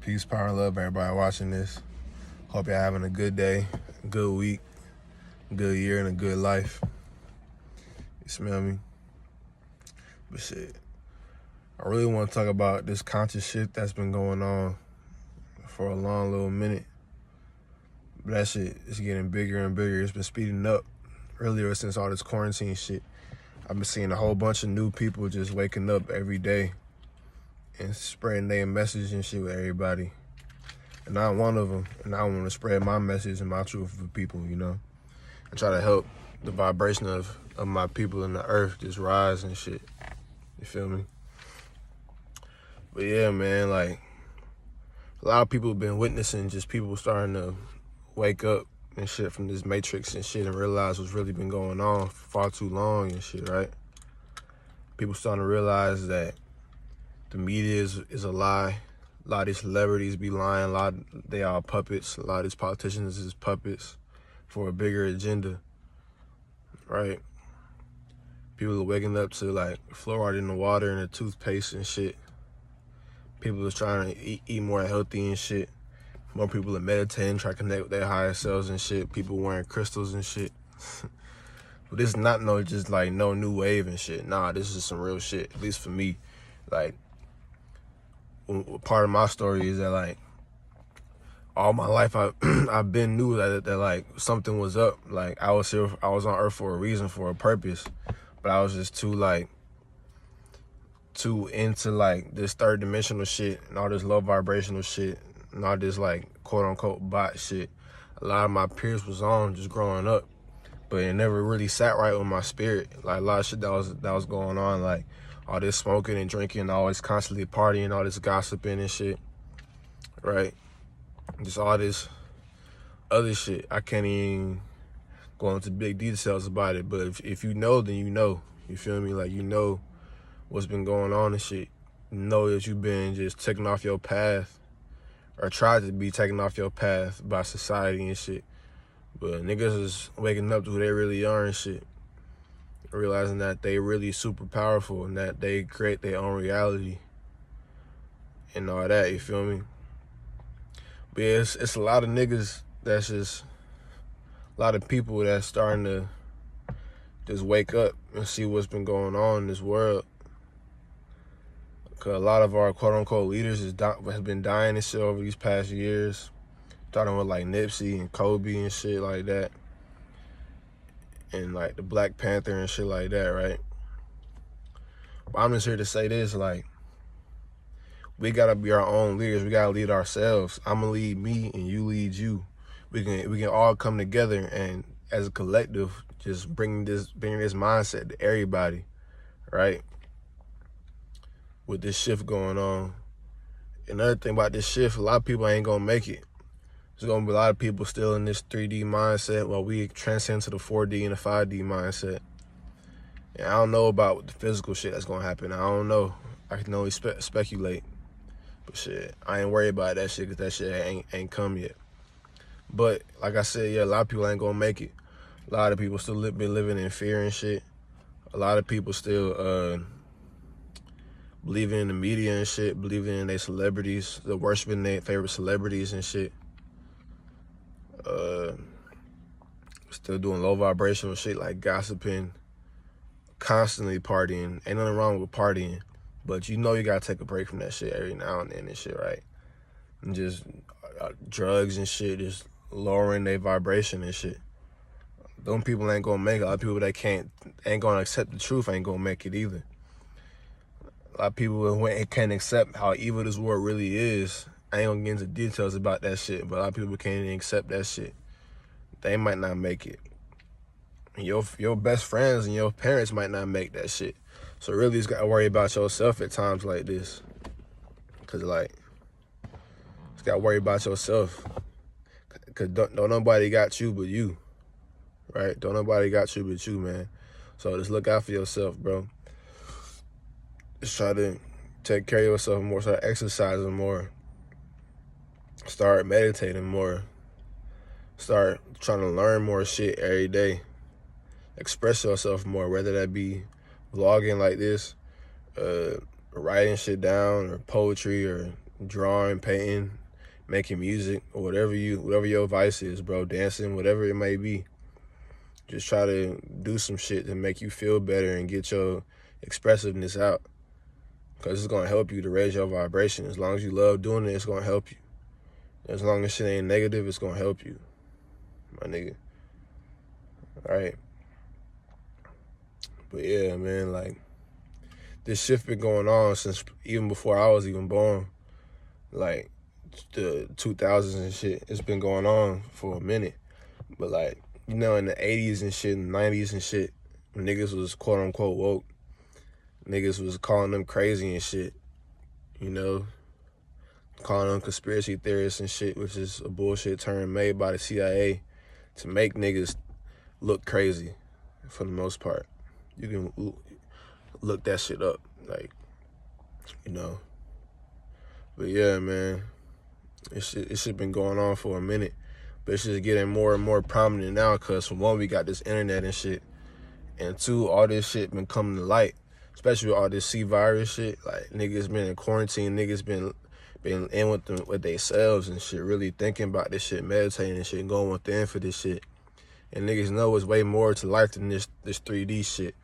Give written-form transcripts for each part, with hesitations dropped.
Peace, power, and love, everybody watching this. Hope y'all having a good day, good week, good year, and a good life. You smell me? But shit, I really want to talk about this conscious shit that's been going on for a long little minute. But that shit is getting bigger and bigger. It's been speeding up earlier since all this quarantine shit. I've been seeing a whole bunch of new people just waking up every day and spreading their message and shit with everybody. And I'm one of them, and I want to spread my message and my truth for people, you know, and try to help the vibration of my people in the earth just rise and shit. You feel me? But yeah, man, like, a lot of people have been witnessing just people starting to wake up and shit from this matrix and shit and realize what's really been going on for far too long and shit, right? People starting to realize that the media is a lie. A lot of these celebrities be lying. They are puppets. A lot of these politicians is puppets for a bigger agenda, right? People are waking up to like fluoride in the water and the toothpaste and shit. People are trying to eat more healthy and shit. More people are meditating, trying to connect with their higher selves and shit. People wearing crystals and shit. But this is not just like no new wave and shit. Nah, this is some real shit, at least for me. Like, part of my story is that like all my life I've been knew that like something was up. Like I was on earth for a reason, for a purpose, but I was just too into like this third dimensional shit and all this low vibrational shit and all this like quote unquote bot shit. A lot of my peers was on just growing up, but it never really sat right with my spirit. Like a lot of shit that was going on, like all this smoking and drinking, always constantly partying, all this gossiping and shit, right? Just all this other shit. I can't even go into big details about it, but if you know, then you know. You feel me? Like, you know what's been going on and shit. You know that you've been just taken off your path or tried to be taken off your path by society and shit. But niggas is waking up to who they really are and shit. Realizing that they really super powerful and that they create their own reality and all that, you feel me? But yeah, it's a lot of niggas that's just, a lot of people that's starting to just wake up and see what's been going on in this world. Cause a lot of our quote unquote leaders have been dying and shit over these past years. Starting with like Nipsey and Kobe and shit like that. And like the Black Panther and shit like that, right? But I'm just here to say this, like, we gotta be our own leaders. We gotta lead ourselves. I'ma lead me and you lead you. We can all come together and as a collective just bring this mindset to everybody, right? With this shift going on. Another thing about this shift, a lot of people ain't gonna make it. There's gonna be a lot of people still in this 3D mindset while we transcend to the 4D and the 5D mindset. And I don't know about the physical shit that's gonna happen. I don't know. I can only speculate. But shit, I ain't worried about that shit because that shit ain't come yet. But like I said, yeah, a lot of people ain't gonna make it. A lot of people still been living in fear and shit. A lot of people still believing in the media and shit, believing in their celebrities, the worshiping their favorite celebrities and shit. Still doing low vibrational shit like gossiping, constantly partying. Ain't nothing wrong with partying, but you know you gotta take a break from that shit every now and then and shit, right? And just drugs and shit, just lowering their vibration and shit. Them people ain't gonna make it. A lot of people that ain't gonna accept the truth ain't gonna make it either. A lot of people who can't accept how evil this world really is. I ain't gonna get into details about that shit, but a lot of people can't even accept that shit. They might not make it. Your best friends and your parents might not make that shit. So really, you just gotta worry about yourself at times like this. Cause like, you just gotta worry about yourself. Cause don't nobody got you but you, right? Don't nobody got you but you, man. So just look out for yourself, bro. Just try to take care of yourself more, start exercising more, start meditating more, start trying to learn more shit every day. Express yourself more, whether that be vlogging like this, writing shit down, or poetry, or drawing, painting, making music, or whatever your vice is, bro, dancing, whatever it may be. Just try to do some shit to make you feel better and get your expressiveness out. Because it's going to help you to raise your vibration. As long as you love doing it, it's going to help you. As long as shit ain't negative, it's going to help you, my nigga. All right? But yeah, man, like, this shift been going on since even before I was even born. Like, the 2000s and shit. It's been going on for a minute. But, like, you know, in the 80s and shit, and 90s and shit, when niggas was quote-unquote woke, niggas was calling them crazy and shit, you know, calling them conspiracy theorists and shit, which is a bullshit term made by the CIA to make niggas look crazy for the most part. You can look that shit up, like, you know. But yeah, man, it shit been going on for a minute, but it's just getting more and more prominent now because, for one, we got this internet and shit, and two, all this shit been coming to light. Especially with all this C-virus shit, like, niggas been in quarantine, niggas been in with themselves and shit, really thinking about this shit, meditating and shit, and going within for this shit. And niggas know it's way more to life than this 3D shit,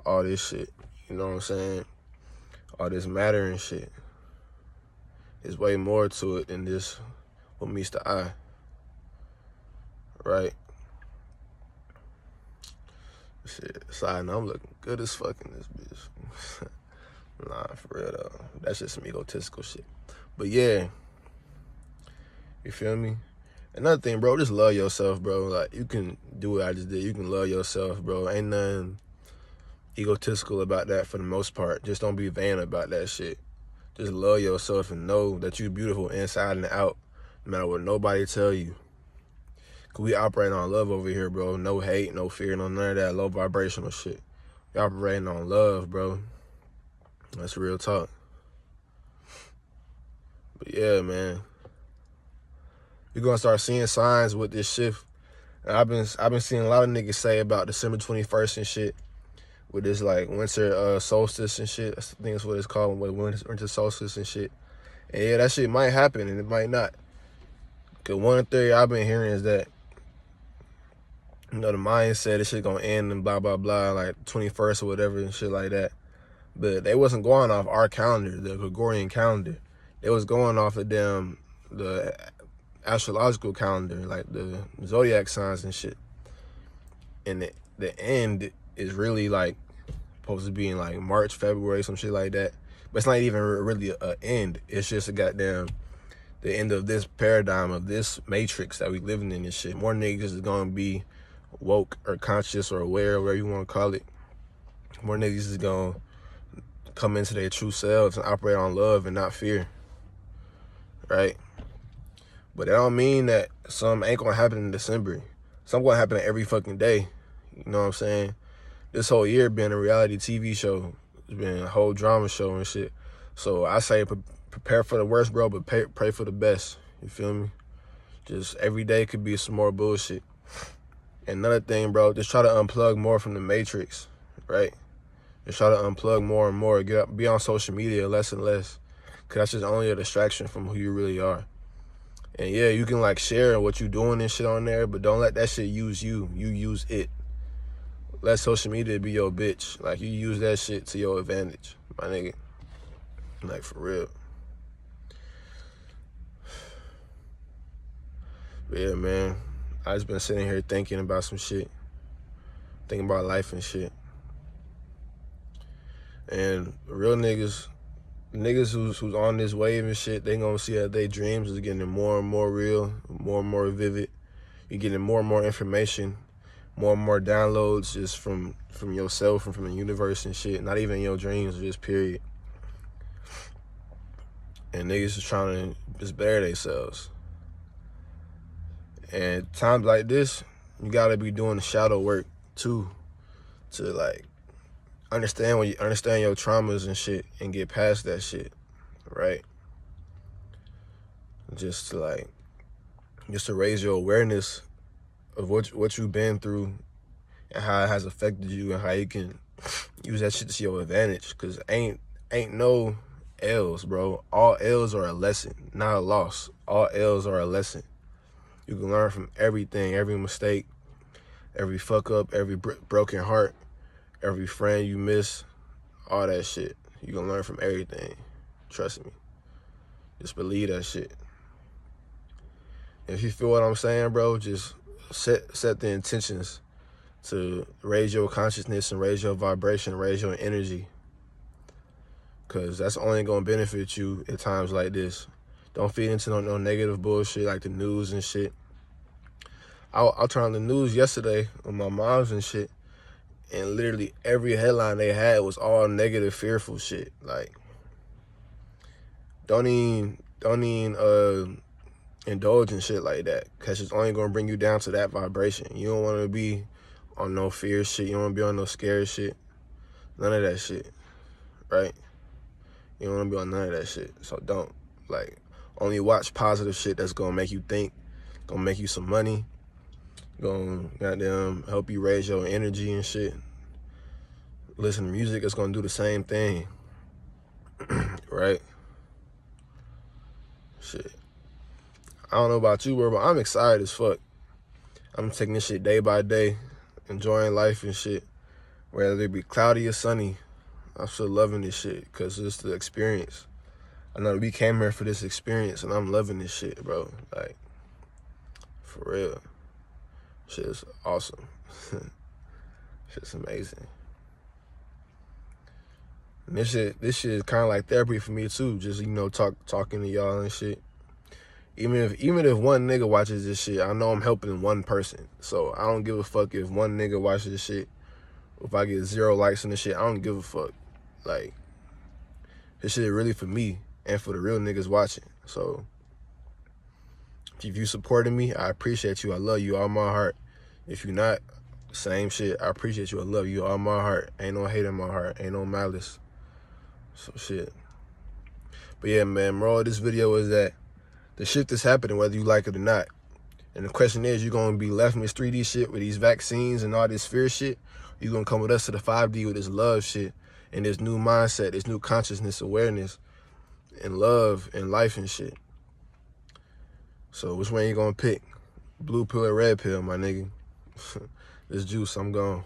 all this shit, you know what I'm saying? All this matter and shit. There's way more to it than this what meets the eye, right? Shit, side note, I'm looking good as fuck in this bitch. Nah, for real though. That's just some egotistical shit. But yeah, you feel me? Another thing, bro, just love yourself, bro. Like, you can do what I just did. You can love yourself, bro. Ain't nothing egotistical about that for the most part. Just don't be vain about that shit. Just love yourself and know that you're beautiful inside and out, no matter what nobody tell you. Cause we operate on love over here, bro. No hate, no fear, no none of that low vibrational shit. We operating on love, bro. That's real talk. But yeah, man, you're gonna start seeing signs with this shift. And I've been seeing a lot of niggas say about December 21st and shit, with this like winter solstice and shit. I think that's what it's called, with winter solstice and shit. And yeah, that shit might happen and it might not. Cause one theory I've been hearing is that, you know, the Mayans said this shit gonna end and blah, blah, blah, like 21st or whatever and shit like that. But they wasn't going off our calendar, the Gregorian calendar. They was going off of the astrological calendar, like the zodiac signs and shit. And the end is really like supposed to be in like March, February, some shit like that. But it's not even really an end. It's just a goddamn the end of this paradigm, of this matrix that we living in and shit. More niggas is gonna be woke or conscious or aware, whatever you want to call it. More niggas is gonna come into their true selves and operate on love and not fear, right? But that don't mean that some ain't gonna happen in December. Some gonna happen every fucking day. You know what I'm saying? This whole year been a reality TV show. It's been a whole drama show and shit. So I say prepare for the worst, bro, but pray for the best. You feel me? Just every day could be some more bullshit. And another thing, bro, just try to unplug more from the matrix, right? Just try to unplug more and more. Be on social media less and less. Cause that's just only a distraction from who you really are. And yeah, you can like share what you doing and shit on there, but don't let that shit use you. You use it. Let social media be your bitch. Like, you use that shit to your advantage, my nigga. Like, for real. But yeah, man, I just been sitting here thinking about some shit. Thinking about life and shit. And real niggas who's on this wave and shit, they gonna see that their dreams is getting more and more real, more and more vivid. You're getting more and more information, more and more downloads just from yourself and from the universe and shit. Not even your dreams, just period. And niggas is trying to just better themselves. And times like this, you gotta be doing the shadow work too, to like understand your traumas and shit and get past that shit, right? Just to raise your awareness of what you've been through and how it has affected you and how you can use that shit to your advantage. Cause ain't no L's, bro. All L's are a lesson, not a loss. All L's are a lesson. You can learn from everything, every mistake, every fuck up, every broken heart, every friend you miss, all that shit. You can learn from everything. Trust me. Just believe that shit. If you feel what I'm saying, bro, just set the intentions to raise your consciousness and raise your vibration, raise your energy. Because that's only going to benefit you at times like this. Don't feed into no negative bullshit like the news and shit. I turned on the news yesterday with my moms and shit, and literally every headline they had was all negative, fearful shit. Like, don't even indulge in shit like that, because it's only going to bring you down to that vibration. You don't want to be on no fear shit. You don't want to be on no scared shit. None of that shit, right? You don't want to be on none of that shit. So don't. Like, only watch positive shit that's going to make you think, going to make you some money, going to goddamn help you raise your energy and shit. Listen to music, it's going to do the same thing, right? Shit. I don't know about you, bro, but I'm excited as fuck. I'm taking this shit day by day, enjoying life and shit. Whether it be cloudy or sunny, I'm still loving this shit because it's the experience. I know we came here for this experience, and I'm loving this shit, bro. Like, for real. Shit is awesome. Shit's amazing. And this shit is kind of like therapy for me too. Just, talking to y'all and shit. Even if one nigga watches this shit, I know I'm helping one person. So I don't give a fuck if one nigga watches this shit. If I get 0 likes on this shit, I don't give a fuck. Like, this shit is really for me and for the real niggas watching. So if you supporting me, I appreciate you. I love you all my heart. If you not, same shit. I appreciate you. I love you all my heart. Ain't no hate in my heart. Ain't no malice. So shit. But yeah, man, moral of this video is that the shift is happening whether you like it or not. And the question is, you going to be left in this 3D shit with these vaccines and all this fear shit? Or you going to come with us to the 5D with this love shit and this new mindset, this new consciousness, awareness, and love and life and shit? So which one you going to pick? Blue pill or red pill, my nigga? This juice, I'm gone.